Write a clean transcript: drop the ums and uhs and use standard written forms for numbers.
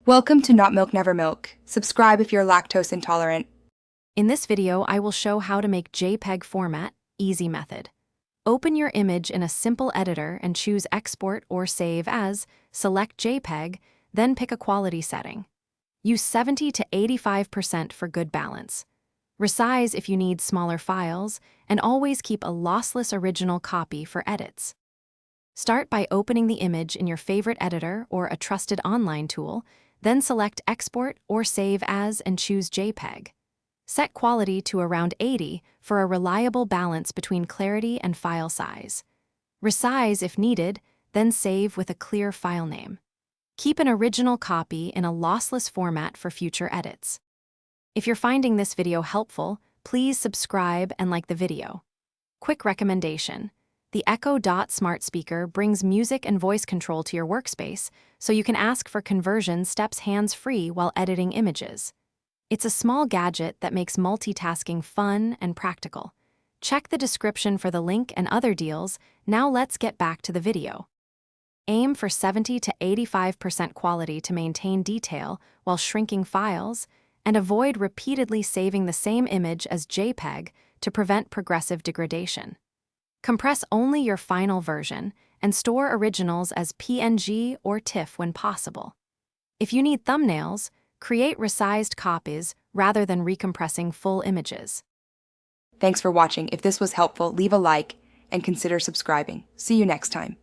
Welcome to Not Milk Never Milk. Subscribe if you're lactose intolerant. In this video, I will show how to make JPEG format, easy method. Open your image in a simple editor and choose Export or Save As, select JPEG, then pick a quality setting. Use 70 to 85% for good balance. Resize if you need smaller files, and always keep a lossless original copy for edits. Start by opening the image in your favorite editor or a trusted online tool, then select Export or Save As and choose JPEG. Set quality to around 80 for a reliable balance between clarity and file size. Resize if needed, then save with a clear file name. Keep an original copy in a lossless format for future edits. If you're finding this video helpful, please subscribe and like the video. Quick recommendation: the Echo Dot smart speaker brings music and voice control to your workspace, so you can ask for conversion steps hands-free while editing images. It's a small gadget that makes multitasking fun and practical. Check the description for the link and other deals. Now let's get back to the video. Aim for 70 to 85% quality to maintain detail while shrinking files, and avoid repeatedly saving the same image as JPEG to prevent progressive degradation. Compress only your final version and store originals as PNG or TIFF when possible. If you need thumbnails, create resized copies rather than recompressing full images. Thanks for watching. If this was helpful, leave a like and consider subscribing. See you next time.